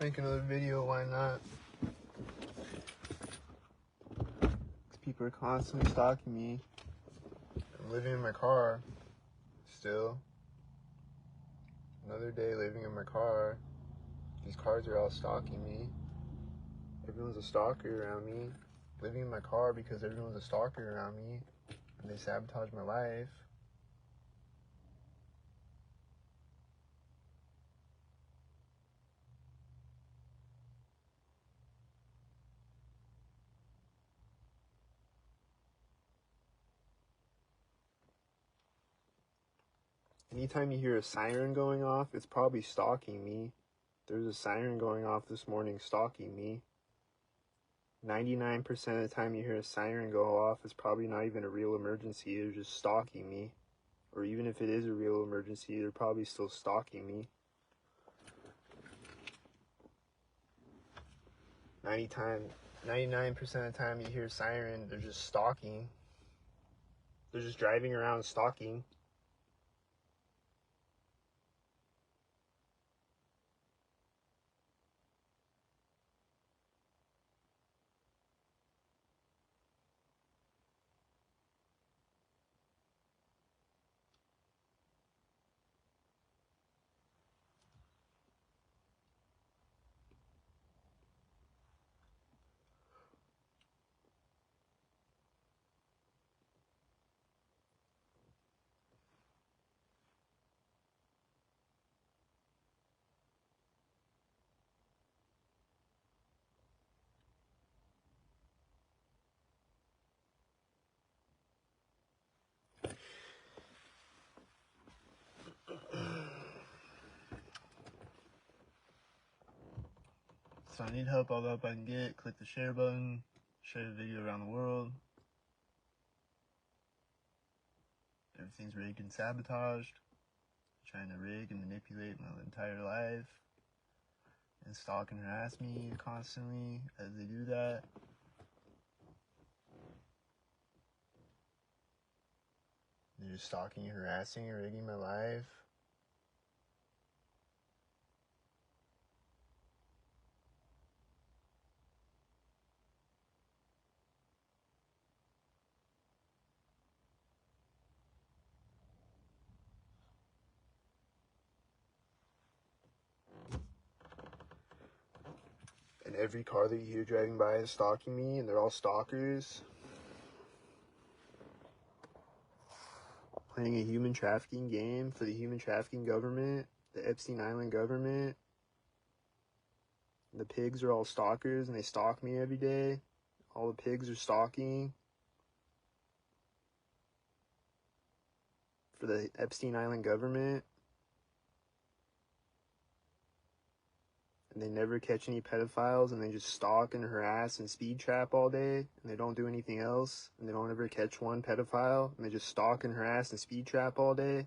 Make another video, why not? Because people are constantly stalking me. I'm living in my car. Still. Another day living in my car. These cars are all stalking me. Everyone's a stalker around me. Living in my car because everyone's a stalker around me. And they sabotage my life. Anytime you hear a siren going off, it's probably stalking me. There's a siren going off this morning stalking me. 99% of the time you hear a siren go off, it's probably not even a real emergency. They're just stalking me. Or even if it is a real emergency, they're probably still stalking me. 99% of the time you hear a siren, they're just stalking. They're just driving around stalking. So I need help, all the help I can get. Click the share button, share the video around the world. Everything's rigged and sabotaged. Trying to rig and manipulate my entire life. And stalk and harass me constantly as they do that. They're just stalking and harassing and rigging my life. And every car that you hear driving by is stalking me, and they're all stalkers. Playing a human trafficking game for the human trafficking government, the Epstein Island government. The pigs are all stalkers, and they stalk me every day. All the pigs are stalking for the Epstein Island government. And they never catch any pedophiles, and they just stalk and harass and speed trap all day, and they don't do anything else, and they don't ever catch one pedophile, and they just stalk and harass and speed trap all day.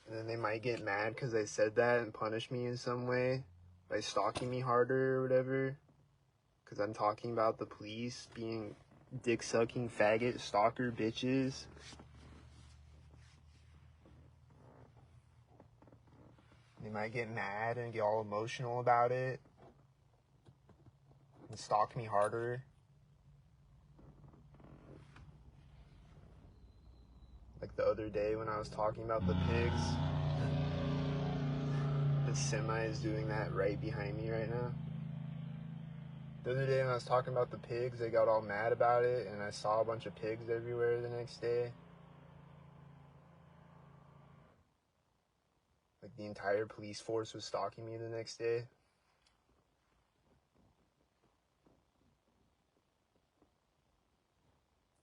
And then they might get mad because I said that and punish me in some way by stalking me harder or whatever, because I'm talking about the police being dick-sucking faggot stalker bitches. They might get mad and get all emotional about it and stalk me harder. Like the other day when I was talking about the pigs, the semi is doing that right behind me right now. The other day when I was talking about the pigs, they got all mad about it, and I saw a bunch of pigs everywhere the next day. Like the entire police force was stalking me the next day.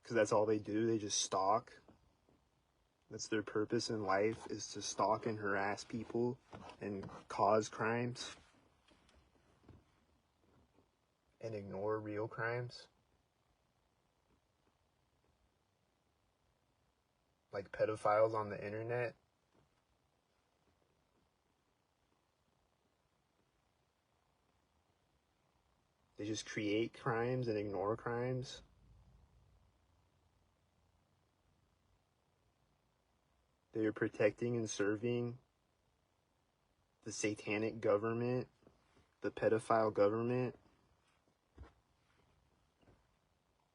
Because that's all they do, they just stalk. That's their purpose in life, is to stalk and harass people and cause crimes. And ignore real crimes. Like pedophiles on the internet. They just create crimes and ignore crimes. They are protecting and serving the satanic government, the pedophile government.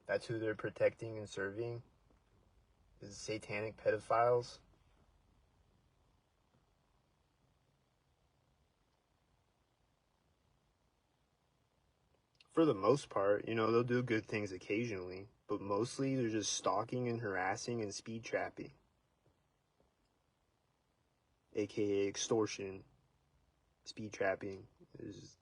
That's who they're protecting and serving, is satanic pedophiles. For the most part, you know, they'll do good things occasionally, but mostly they're just stalking and harassing and speed trapping, aka extortion. Speed trapping is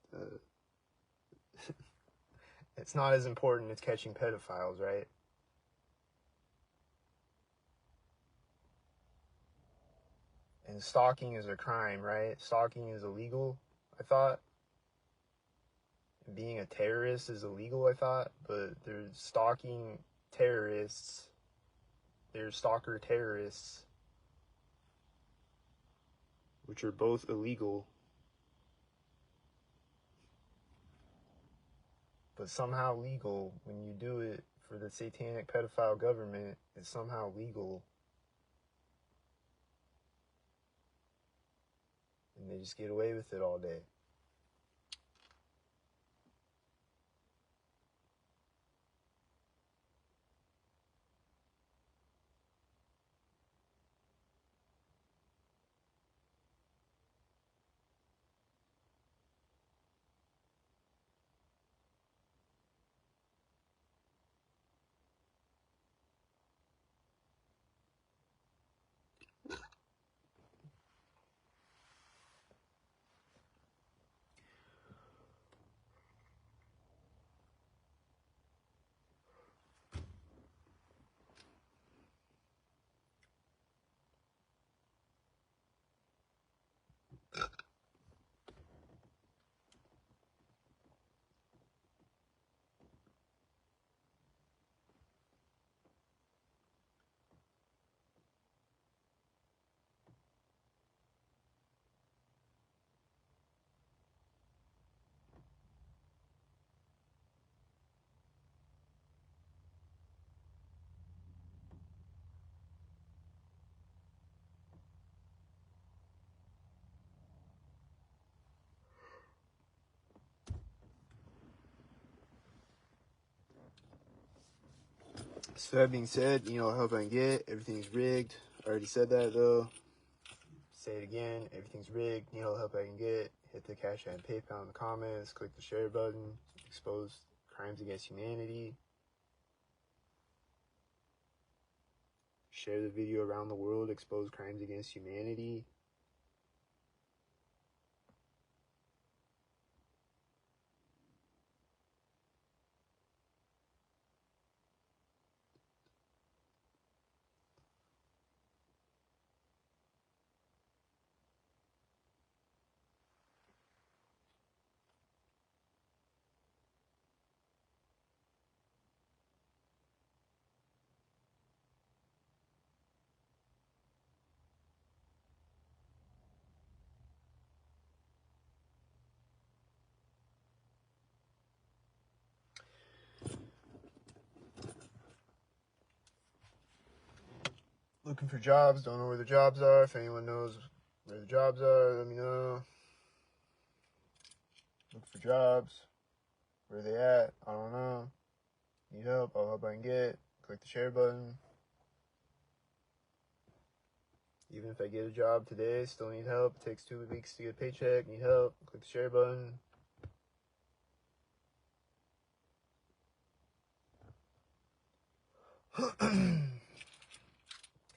it's not as important as catching pedophiles, right? And stalking is a crime, right? Stalking is illegal, I thought. Being a terrorist is illegal, I thought, but there's stalking terrorists. There's stalker terrorists, which are both illegal. But somehow legal. When you do it for the satanic pedophile government, it's somehow legal. And they just get away with it all day. So that being said, you know, help I can get, everything's rigged. I already said that though. Say it again, everything's rigged. Need all the help I can get. Hit the Cash App and PayPal in the comments. Click the share button. Expose crimes against humanity. Share the video around the world. Expose crimes against humanity. Looking for jobs. Don't know where the jobs are. If anyone knows where the jobs are, let me know. Look for jobs. Where they at? I don't know. Need help? I'll help I can get. Click the share button. Even if I get a job today, still need help. It takes 2 weeks to get a paycheck. Need help. Click the share button.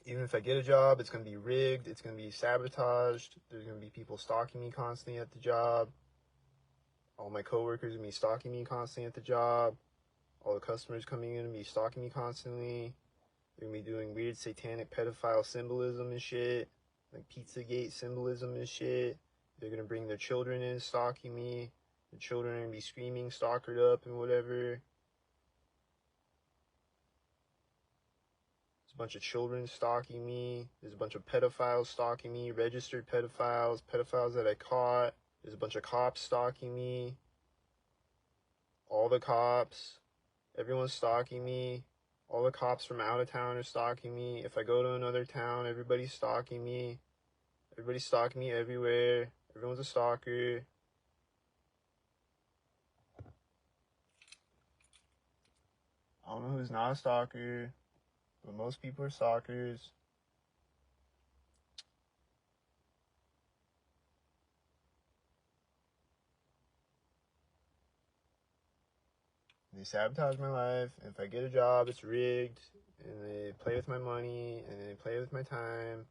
Even if I get a job, it's going to be rigged. It's going to be sabotaged. There's going to be people stalking me constantly at the job. All my coworkers are going to be stalking me constantly at the job. All the customers coming in are going to be stalking me constantly. They're going to be doing weird satanic pedophile symbolism and shit. Like Pizzagate symbolism and shit. They're going to bring their children in stalking me. The children are going to be screaming, stalkered up and whatever. A bunch of children stalking me. There's a bunch of pedophiles stalking me, registered pedophiles, pedophiles that I caught. There's a bunch of cops stalking me. All the cops. Everyone's stalking me. All the cops from out of town are stalking me. If I go to another town, everybody's stalking me. Everybody's stalking me everywhere. Everyone's a stalker. I don't know who's not a stalker, but most people are stalkers. They sabotage my life. And if I get a job, it's rigged. And they play with my money. And they play with my time.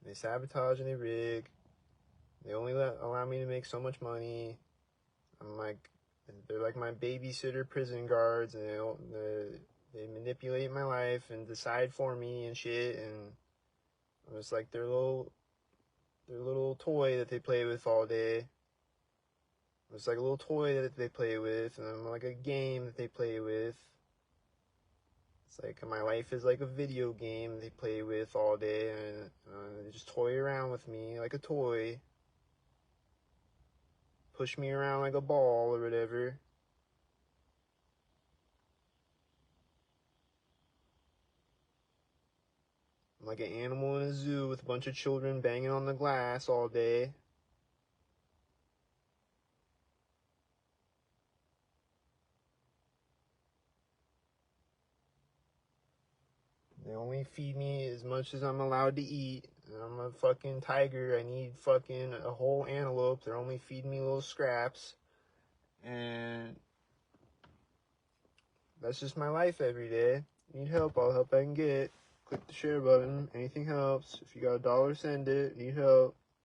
They sabotage and they rig. They only allow me to make so much money. They're like my babysitter prison guards. And they manipulate my life and decide for me and shit. And I'm just like their little toy that they play with all day. It's like a little toy that they play with, and I'm like a game that they play with. It's like my life is like a video game they play with all day, and they just toy around with me like a toy. Push me around like a ball or whatever. I'm like an animal in a zoo with a bunch of children banging on the glass all day. They only feed me as much as I'm allowed to eat. I'm a fucking tiger. I need fucking a whole antelope. They're only feeding me little scraps. And that's just my life every day. Need help, I'll help I can get. Click the share button. Anything helps. If you got $1, send it. Need help.